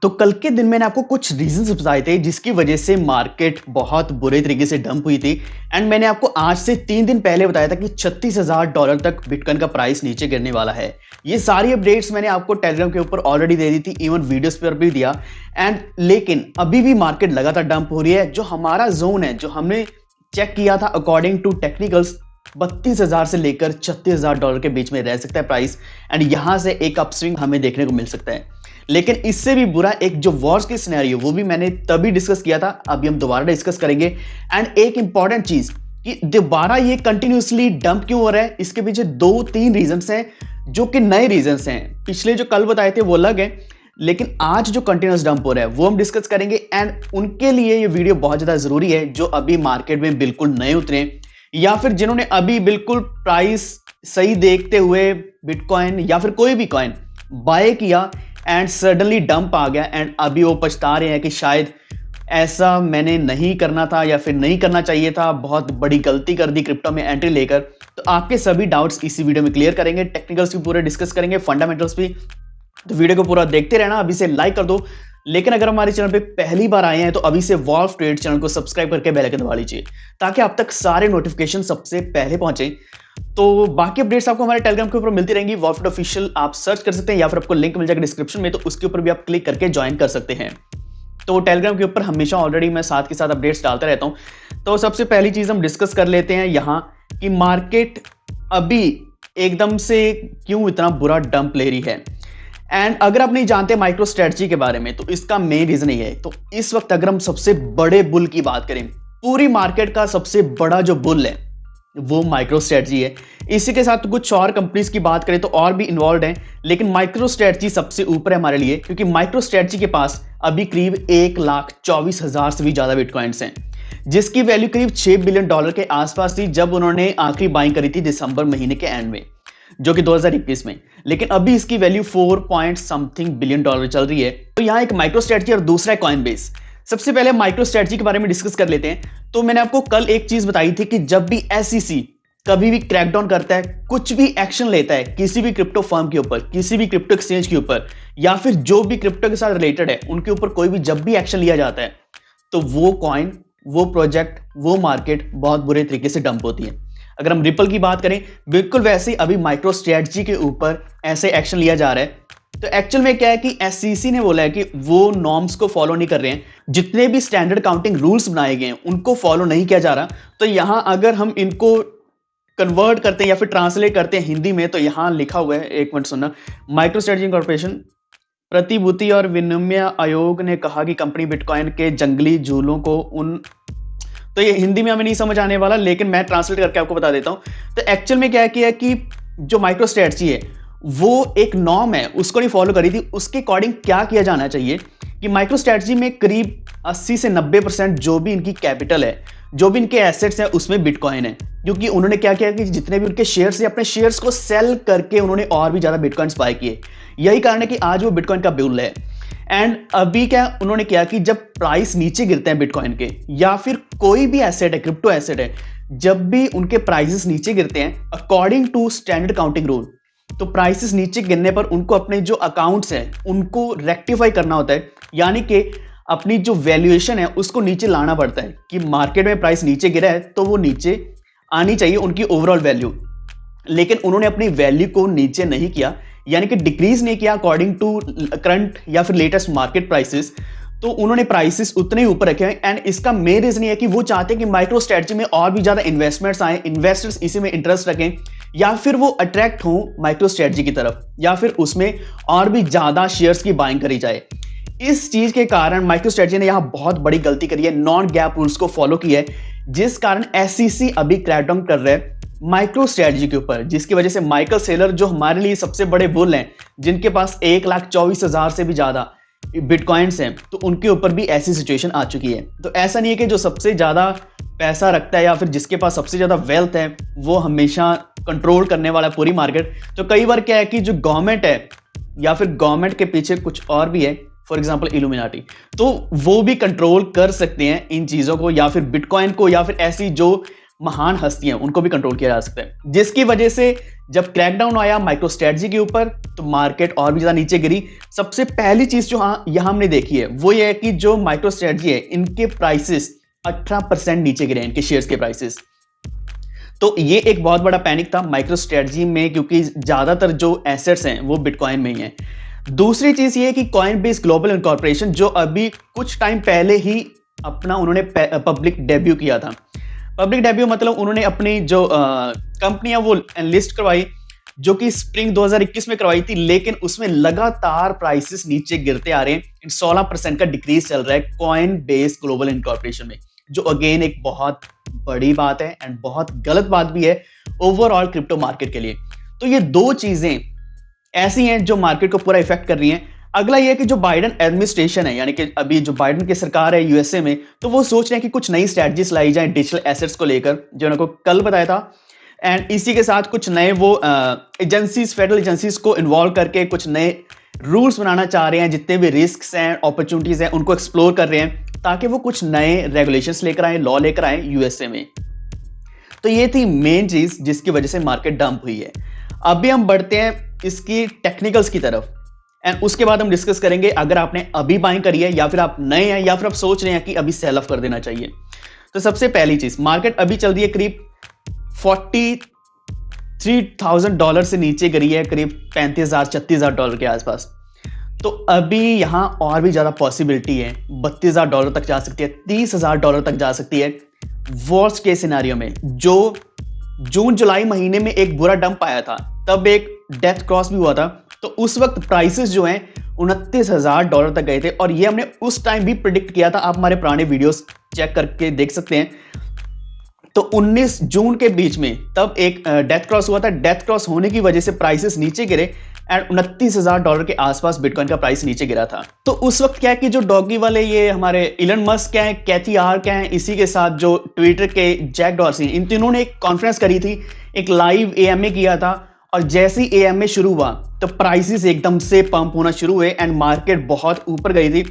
तो कल के दिन मैंने आपको कुछ रीजंस बताए थे जिसकी वजह से मार्केट बहुत बुरे तरीके से डंप हुई थी। एंड मैंने आपको आज से 3 दिन पहले बताया था कि $36,000 तक बिटकॉइन का प्राइस नीचे गिरने वाला है। ये सारी अपडेट्स मैंने आपको टेलीग्राम के ऊपर ऑलरेडी दे दी थी, इवन वीडियोस पर भी दिया। एंड लेकिन अभी भी मार्केट लगातार डंप हो रही है। जो हमारा जोन है, जो हमने चेक किया था अकॉर्डिंग टू टेक्निकल्स, 32,000 से लेकर $36,000 के बीच में रह सकता है प्राइस। एंड यहां से एक अपस्विंग हमें देखने को मिल सकता है। लेकिन इससे भी बुरा एक जो वर्स्ट केस सिनेरियो, वो भी मैंने तभी डिस्कस किया था, अभी हम दोबारा डिस्कस करेंगे। एंड एक इंपॉर्टेंट चीज कि दोबारा ये कंटिन्यूसली डंप क्यों हो रहा है, इसके पीछे 2-3 रीजंस हैं जो कि नए रीजंस हैं। पिछले जो कल बताए थे वो अलग है, लेकिन आज जो कंटिन्यूस डंप हो रहा है वो हम डिस्कस करेंगे। एंड उनके लिए ये वीडियो बहुत ज्यादा जरूरी है जो अभी मार्केट में बिल्कुल नए उतरे, या फिर जिन्होंने अभी बिल्कुल प्राइस सही देखते हुए बिटकॉइन या फिर कोई भी कॉइन बाय किया एंड सडनली डंप आ गया एंड अभी वो पछता रहे हैं कि शायद ऐसा मैंने नहीं करना था या फिर नहीं करना चाहिए था, बहुत बड़ी गलती कर दी क्रिप्टो में एंट्री लेकर। तो आपके सभी डाउट्स इसी वीडियो में क्लियर करेंगे, टेक्निकल्स भी पूरे डिस्कस करेंगे, फंडामेंटल्स भी। तो वीडियो को पूरा देखते रहना, अभी से लाइक कर दो। लेकिन अगर हमारे चैनल पे पहली बार आए हैं तो अभी से वॉल्फ ट्रेड चैनल को सब्सक्राइब करके बेल आइकन दबा लीजिए ताकि आप तक सारे नोटिफिकेशन सबसे पहले पहुंचे। तो बाकी अपडेट्स आपको हमारे टेलीग्राम के ऊपर मिलती रहेंगी। वॉल्फ ऑफिशियल आप सर्च कर सकते हैं या फिर आपको लिंक मिल जाएगा डिस्क्रिप्शन में, तो उसके ऊपर भी आप क्लिक करके ज्वाइन कर सकते हैं। तो टेलीग्राम के ऊपर हमेशा ऑलरेडी मैं साथ के साथ अपडेट्स डालता रहता हूं। तो सबसे पहली चीज हम डिस्कस कर लेते हैं यहां कि मार्केट अभी एकदम से क्यों इतना बुरा डंप ले रही है। एंड अगर आप नहीं जानते माइक्रो स्ट्रेटजी के बारे में, तो इसका मेन रीजन ये है। तो इस वक्त अगर हम सबसे बड़े बुल की बात करें, पूरी मार्केट का सबसे बड़ा जो बुल है वो माइक्रो स्ट्रेटजी है। इसी के साथ कुछ और कंपनीज की बात करें तो और भी इन्वॉल्व हैं, लेकिन माइक्रो स्ट्रेटजी सबसे ऊपर है हमारे लिए, क्योंकि माइक्रो स्ट्रेटजी के पास अभी करीब 1,24,000 से भी ज्यादा बिटकॉइंस हैं, जिसकी वैल्यू करीब $6 बिलियन के आसपास थी जब उन्होंने आखिरी बाइंग करी थी दिसंबर महीने के एंड में, जो कि 2021 में। लेकिन अभी इसकी वैल्यू 4 बिलियन डॉलर चल रही है। तो यहाँ एक माइक्रो स्ट्रेटजी और दूसरा है कॉइनबेस। सबसे पहले माइक्रो स्ट्रेटजी के बारे में डिस्कस कर लेते हैं। तो मैंने आपको कल एक चीज बताई थी कि जब भी SEC कभी भी क्रैकडाउन करता है, कुछ भी एक्शन लेता है किसी भी क्रिप्टो फर्म के ऊपर, किसी भी क्रिप्टो एक्सचेंज के ऊपर, या फिर जो भी क्रिप्टो के साथ रिलेटेड है उनके ऊपर कोई भी जब भी एक्शन लिया जाता है, तो वो कॉइन, वो प्रोजेक्ट, वो मार्केट बहुत बुरे तरीके से डंप होती है। अगर हम रिपल की बात करें, बिल्कुल वैसे ही अभी माइक्रो स्ट्रेटजी के ऊपर ऐसे एक्शन लिया जा रहा है। तो एक्चुअल में क्या है कि SEC ने बोला है कि वो नॉर्म्स को फॉलो नहीं कर रहे हैं, जितने भी स्टैंडर्ड काउंटिंग रूल्स बनाए गए हैं उनको फॉलो नहीं किया जा रहा। तो यहां अगर हम इनको कन्वर्ट करते हैं या फिर ट्रांसलेट करते हैं हिंदी में, तो यहां लिखा हुआ है, एक मिनट सुनना। माइक्रो स्ट्रेटजी कॉर्पोरेशन प्रतिभूति और विनिमय आयोग ने कहा कि कंपनी बिटकॉइन के जंगली झूलों को तो ये हिंदी में हमें नहीं समझ आने वाला, लेकिन मैं ट्रांसलेट करके आपको बता देता हूं। तो एक्चुअल में क्या किया कि जो माइक्रो स्ट्रेटजी है वो एक नॉर्म है, उसको नहीं फॉलो करी थी। उसके अकॉर्डिंग क्या किया जाना चाहिए कि माइक्रो स्ट्रेटजी में करीब 80 से 90% जो भी इनकी कैपिटल है, जो भी इनके एसेट्स हैं, उसमें बिटकॉइन है। क्योंकि उन्होंने क्या किया कि जितने भी उनके शेयर्स हैं, अपने शेयर्स को सेल करके उन्होंने और भी ज्यादा बिटकॉइंस बाय किए। यही कारण है कि आज वो बिटकॉइन का बुल है। एंड अभी क्या उन्होंने किया कि जब प्राइस नीचे गिरते हैं बिटकॉइन के, या फिर कोई भी एसेट है, क्रिप्टो एसेट है, जब भी उनके प्राइसेस नीचे गिरते हैं according to standard counting rule, तो प्राइसेस नीचे गिरने पर उनको अपने जो अकाउंट्स हैं उनको रेक्टिफाई करना होता है, यानी कि अपनी जो वैल्यूएशन है उसको नीचे लाना पड़ता है कि मार्केट में प्राइस नीचे गिरा है तो वो नीचे आनी चाहिए उनकी ओवरऑल वैल्यू। लेकिन उन्होंने अपनी वैल्यू को नीचे नहीं किया, यानी कि डिक्रीज नहीं किया अकॉर्डिंग टू करंट या फिर लेटेस्ट मार्केट प्राइसेस। तो उन्होंने प्राइसेस उतने ही ऊपर रखे हैं। एंड इसका मेन रीजन ये है कि वो चाहते हैं कि माइक्रो स्ट्रेटजी में और भी ज्यादा इन्वेस्टमेंट्स आए, इन्वेस्टर्स इसी में इंटरेस्ट रखें, या फिर वो अट्रैक्ट हो माइक्रो स्ट्रेटजी की तरफ, या फिर उसमें और भी ज्यादा शेयर्स की बाइंग करी जाए। इस चीज के कारण माइक्रो स्ट्रेटजी ने यहां बहुत बड़ी गलती करी है, नॉन गैप रूल्स को फॉलो किया है, जिस कारण SEC अभी क्रैकडाउन कर रहा है माइक्रो स्ट्रेटजी के ऊपर, जिसकी वजह से माइकल सेलर, जो हमारे लिए सबसे बड़े बुल हैं, जिनके पास 1,24,000 से भी ज्यादा बिटकॉइंस हैं, तो उनके ऊपर भी ऐसी सिचुएशन आ चुकी है। तो ऐसा नहीं है कि जो सबसे ज्यादा पैसा रखता है या फिर जिसके पास सबसे ज्यादा वेल्थ है वो हमेशा कंट्रोल करने वाला पूरी मार्केट। तो कई बार क्या है कि जो गवर्नमेंट है या फिर गवर्नमेंट के पीछे कुछ और भी है, फॉर एग्जाम्पल इल्यूमिनाटी, तो वो भी कंट्रोल कर सकते हैं इन चीजों को, या फिर बिटकॉइन को, या फिर ऐसी जो महान हस्तियां उनको भी कंट्रोल किया जा सकता है, जिसकी वजह से जब क्रैकडाउन आया माइक्रो स्ट्रेटजी के ऊपर तो मार्केट और भी ज्यादा नीचे गिरी। सबसे पहली चीज जो यहां हमने देखी है वो ये है कि जो माइक्रो स्ट्रेटजी है इनके प्राइसेस 18% नीचे गिरे, इनके शेयर्स के प्राइसेस। तो ये एक बहुत बड़ा पैनिक था माइक्रो स्ट्रेटजी में, क्योंकि ज्यादातर जो एसेट्स हैं वो बिटकॉइन में ही हैं। दूसरी चीज ये है कि कॉइनबेस ग्लोबल इनकॉर्पोरेशन जो अभी कुछ टाइम पहले ही अपना उन्होंने पब्लिक डेब्यू किया था। पब्लिक डेब्यू मतलब उन्होंने अपनी जो कंपनियां वो लिस्ट करवाई, जो कि स्प्रिंग 2021 में करवाई थी, लेकिन उसमें लगातार प्राइसेस नीचे गिरते आ रहे हैं। 16% का डिक्रीज चल रहा है कॉइनबेस ग्लोबल इनकॉर्पोरेशन में, जो अगेन एक बहुत बड़ी बात है एंड बहुत गलत बात भी है ओवरऑल क्रिप्टो मार्केट के लिए। तो ये दो चीजें ऐसी हैं जो मार्केट को पूरा इफेक्ट कर रही हैं। अगला ये है कि जो बाइडेन एडमिनिस्ट्रेशन है, यानी कि अभी जो बाइडेन की सरकार है यूएसए में, तो वो सोच रहे हैं कि कुछ नई स्ट्रेटजीज लाई जाए डिजिटल एसेट्स को लेकर, जो उनको कल बताया था। एंड इसी के साथ कुछ नए वो एजेंसीज, फेडरल एजेंसीज को इन्वॉल्व करके कुछ नए रूल्स बनाना चाह रहे हैं। जितने भी रिस्क हैं, अपॉर्चुनिटीज हैं, उनको एक्सप्लोर कर रहे हैं ताकि वो कुछ नए रेगुलेशंस लेकर आए, लॉ लेकर आए यूएसए में। तो ये थी मेन चीज जिसकी वजह से मार्केट डंप हुई है। अभी हम बढ़ते हैं इसकी टेक्निकल्स की तरफ एंड उसके बाद हम डिस्कस करेंगे अगर आपने अभी बाइंग करी है या फिर आप नए हैं या फिर आप सोच रहे हैं कि अभी सेल ऑफ कर देना चाहिए। तो सबसे पहली चीज, मार्केट अभी चल रही है करीब $43,000 से नीचे गिरी है, करीब $35,000-36,000 के आसपास। तो अभी यहां और भी ज्यादा पॉसिबिलिटी है, $32,000 तक जा सकती है, $30,000 तक जा सकती है वर्स्ट केस सिनेरियो में। जो जून जुलाई महीने में एक बुरा डंप आया था, तब एक डेथ क्रॉस भी हुआ था, तो उस वक्त प्राइसेस जो हैं $29,000 तक गए थे और ये हमने उस टाइम भी प्रिडिक्ट किया था। आप हमारे पुराने वीडियोस चेक करके देख सकते हैं। तो 19 जून के बीच में तब एक डेथ क्रॉस हुआ था। डेथ क्रॉस होने की वजह से प्राइसेस नीचे गिरे एंड $29,000 के आसपास बिटकॉइन का प्राइस नीचे गिरा था। तो उस वक्त क्या है कि जो डॉगी वाले ये हमारे इलन मस्क क्या है, कैथी आर्क हैं, इसी के साथ जो ट्विटर के जैक डॉर्सी, इन तीनों ने एक कॉन्फ्रेंस करी थी, एक लाइव एएमए किया था। और जैसे ही एएमए शुरू हुआ तो प्राइसेस एकदम से पंप होना शुरू हुए एंड मार्केट बहुत ऊपर गई थी।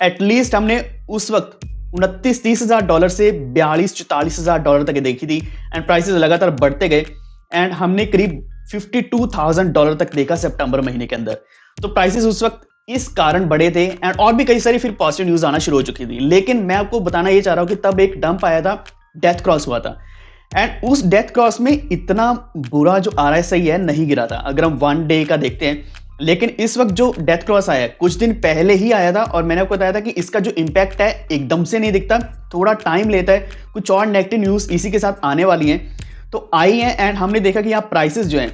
एटलीस्ट हमने उस वक्त $29,000-30,000 से $42,000-44,000 तक देखी थी एंड प्राइसेस लगातार बढ़ते गए एंड हमने करीब $52,000 तक देखा सितंबर महीने के अंदर। तो प्राइसेस उस वक्त इस कारण बढ़े थे एंड और भी कई सारी फिर पॉजिटिव न्यूज आना शुरू हो चुकी थी। लेकिन मैं आपको बताना ये चाह रहा हूं कि तब एक डंप आया था, डेथ क्रॉस हुआ था एंड उस डेथ क्रॉस में इतना बुरा जो RSI है नहीं गिरा था अगर हम 1 डे का देखते हैं। लेकिन इस वक्त जो डेथ क्रॉस आया कुछ दिन पहले ही आया था और मैंने आपको बताया था कि इसका जो इंपैक्ट है एकदम से नहीं दिखता, थोड़ा टाइम लेता है। कुछ और नेगेटिव न्यूज इसी के साथ आने वाली हैं तो आई है एंड हमने देखा कि यहाँ प्राइसेस जो हैं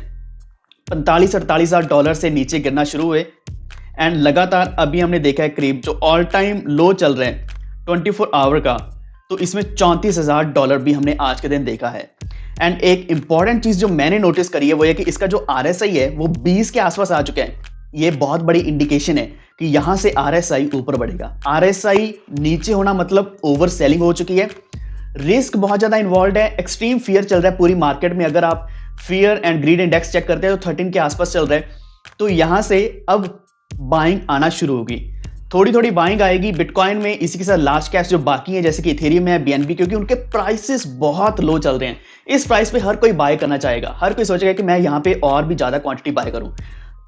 $45,000-48,000 से नीचे गिरना शुरू हुए एंड लगातार अभी हमने देखा है करीब जो ऑल टाइम लो चल रहे हैं 24 आवर का, तो इसमें $34,000 भी हमने आज के दिन देखा है। एंड एक इंपॉर्टेंट चीज जो मैंने नोटिस करी है वो ये कि इसका जो RSI है वो 20 के आसपास आ चुका है। ये बहुत बड़ी इंडिकेशन है कि यहां से RSI ऊपर बढ़ेगा। RSI नीचे होना मतलब ओवर सेलिंग हो चुकी है, रिस्क बहुत ज्यादा इन्वॉल्व है, एक्सट्रीम फियर चल रहा है पूरी मार्केट में। अगर आप fear and greed index check करते हैं तो 13 के आसपास चल रहा है। तो यहां से अब बाइंग आना शुरू होगी, थोड़ी थोड़ी बाइंग आएगी बिटकॉइन में। इसी के साथ लार्ज कैप्स जो बाकी हैं जैसे कि इथेरियम है, BNB, क्योंकि उनके प्राइसेस बहुत लो चल रहे हैं। इस प्राइस पे हर कोई बाय करना चाहेगा, हर कोई सोचेगा कि मैं यहां पे और भी ज्यादा क्वांटिटी बाय करूं।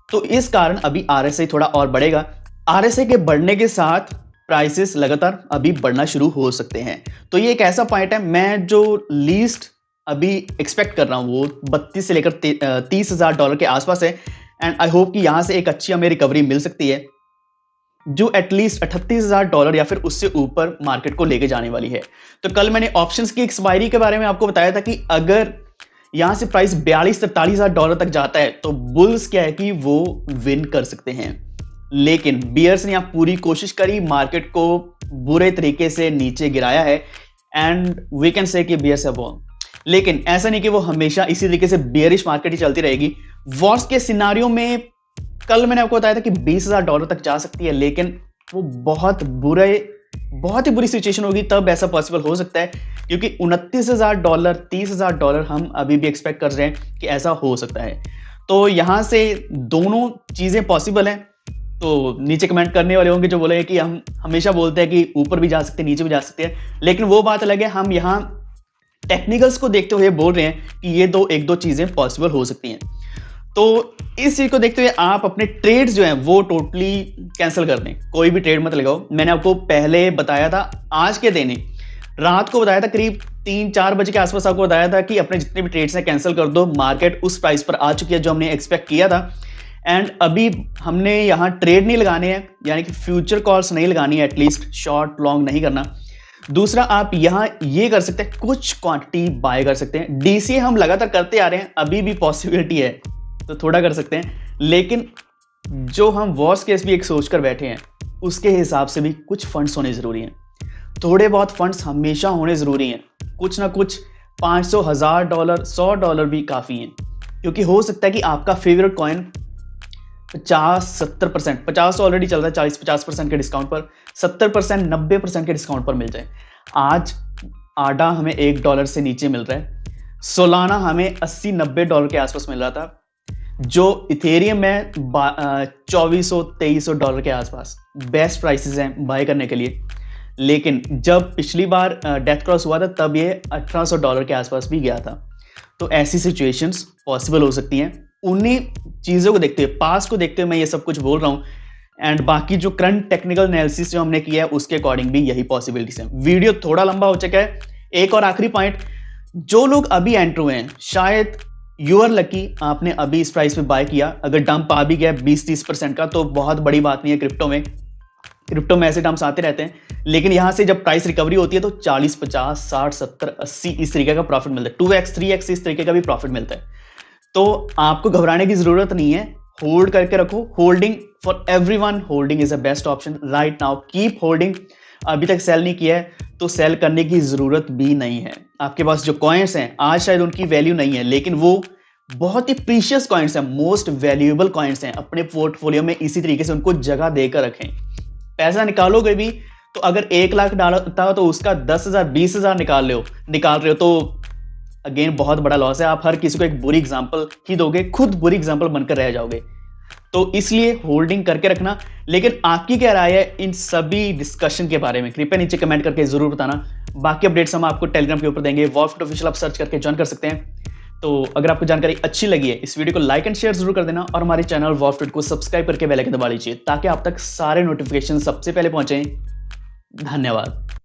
तो इस कारण अभी RSI थोड़ा और बढ़ेगा। RSI के बढ़ने के साथ प्राइसेस लगातार अभी बढ़ना शुरू हो सकते हैं। तो ये एक ऐसा पॉइंट है, मैं जो लीस्ट अभी एक्सपेक्ट कर रहा हूं वो 32 से लेकर $30,000 के आसपास है एंड आई होप कि यहां से एक अच्छी हमें रिकवरी मिल सकती है जो एटलीस्ट $38,000 या फिर उससे ऊपर मार्केट को लेके जाने वाली है। तो कल मैंने ऑप्शंस की एक्सपायरी के बारे में आपको बताया था कि अगर यहां से प्राइस $42,000-43,000 तक जाता है तो बुल्स क्या है कि वो विन कर सकते हैं। लेकिन बियर्स ने यहाँ पूरी कोशिश करी, मार्केट को बुरे तरीके से नीचे गिराया है एंड वी कैन से कि बियर्स हैव वॉन। लेकिन ऐसा नहीं कि वो हमेशा इसी तरीके से बियरिश मार्केट ही चलती रहेगी। वर्स्ट के सिनारियो में कल मैंने आपको बताया था कि $20,000 तक जा सकती है, लेकिन वो बहुत ही बुरी सिचुएशन होगी तब ऐसा पॉसिबल हो सकता है, क्योंकि $29,000 $30,000 हम अभी भी एक्सपेक्ट कर रहे हैं कि ऐसा हो सकता है। तो यहां से दोनों चीजें पॉसिबल हैं। तो नीचे कमेंट करने वाले होंगे जो बोलेंगे कि हम हमेशा बोलते हैं कि ऊपर भी जा सकते हैं नीचे भी जा सकते हैं, लेकिन वो बात अलग है। हम यहाँ टेक्निकल्स को देखते हुए बोल रहे हैं कि ये एक दो चीजें पॉसिबल हो सकती हैं। तो इस चीज को देखते हुए आप अपने ट्रेड्स जो हैं वो टोटली कैंसिल कर दें, कोई भी ट्रेड मत लगाओ। मैंने आपको पहले बताया था, आज के दिन ही रात को बताया था, करीब 3-4 बजे के आसपास आपको बताया था कि अपने जितने भी ट्रेड्स हैं कैंसिल कर दो, मार्केट उस प्राइस पर आ चुकी है जो हमने एक्सपेक्ट किया था। एंड अभी हमने यहाँ ट्रेड नहीं लगाने हैं, यानी कि फ्यूचर कॉल्स नहीं लगानी है, एटलीस्ट शॉर्ट लॉन्ग नहीं करना। दूसरा, आप यहाँ ये कर सकते हैं, कुछ क्वांटिटी बाय कर सकते हैं। डीसीए हम लगातार करते आ रहे हैं, अभी भी पॉसिबिलिटी है तो थोड़ा कर सकते हैं, लेकिन जो हम वर्स्ट केस भी एक सोच कर बैठे हैं उसके हिसाब से भी कुछ फंड्स होने जरूरी हैं। थोड़े बहुत फंड्स हमेशा होने जरूरी हैं, कुछ ना कुछ $500, $1000, $100 भी काफी हैं, क्योंकि हो सकता है कि आपका फेवरेट कॉइन 50-70%, 50 ऑलरेडी चल रहा है, 40-50% के डिस्काउंट पर, 70%, 90% के डिस्काउंट पर मिल जाए। आज आडा हमें $1 से नीचे मिल रहा है, सोलाना हमें $80-90 के आसपास मिल रहा था, जो इथेरियम में $2400-2300 के आसपास बेस्ट प्राइसेस हैं बाय करने के लिए। लेकिन जब पिछली बार डेथ क्रॉस हुआ था तब ये $1800 के आसपास भी गया था। तो ऐसी सिचुएशंस पॉसिबल हो सकती हैं। उन्हीं चीज़ों को देखते हुए, पास्ट को देखते हुए मैं ये सब कुछ बोल रहा हूँ। एंड बाकी जो करंट टेक्निकल एनालिसिस जो हमने किया है उसके अकॉर्डिंग भी यही पॉसिबिलिटीज हैं। वीडियो थोड़ा लंबा हो चुका है। एक और आखिरी पॉइंट, जो लोग अभी एंटर हुए हैं, शायद यू आर लकी, आपने अभी इस प्राइस पे बाय किया। अगर डंप आ भी गया 20-30% का तो बहुत बड़ी बात नहीं है। क्रिप्टो में ऐसे डंप्स आते रहते हैं, लेकिन यहां से जब प्राइस रिकवरी होती है तो 40, 50, 60, 70, 80 इस तरीके का प्रॉफिट मिलता है। 2x, 3x इस तरीके का भी प्रॉफिट मिलता है। तो आपको घबराने की जरूरत नहीं है, होल्ड करके रखो। Holding for everyone, holding is a best option right now. Keep holding. अभी तक सेल नहीं किया है तो सेल करने की जरूरत भी नहीं है। आपके पास जो कॉइन्स हैं आज शायद उनकी वैल्यू नहीं है, लेकिन वो बहुत ही प्रीशियस कॉइन्स हैं, मोस्ट वैल्यूएबल कॉइन्स हैं। अपने पोर्टफोलियो में इसी तरीके से उनको जगह देकर रखें। पैसा निकालोगे भी तो अगर 1 लाख डालता तो उसका 10,000, 20,000 निकाल रहे हो तो अगेन बहुत बड़ा लॉस है। आप हर किसी को एक बुरी एग्जांपल ही दोगे, खुद बुरी एग्जांपल बनकर रह जाओगे। तो इसलिए होल्डिंग करके रखना। लेकिन आपकी क्या राय है इन सभी डिस्कशन के बारे में, कृपया नीचे कमेंट करके जरूर बताना। बाकी अपडेट्स हम आपको टेलीग्राम के ऊपर देंगे, वॉल्फिट ऑफिशियल आप सर्च करके ज्वाइन कर सकते हैं। तो अगर आपको जानकारी अच्छी लगी है इस वीडियो को लाइक एंड शेयर जरूर कर देना, और हमारे चैनल वॉल्फिट को सब्सक्राइब करके बेल आइकन दबा लीजिए ताकि आप तक सारे नोटिफिकेशन सबसे पहले पहुंचे। धन्यवाद।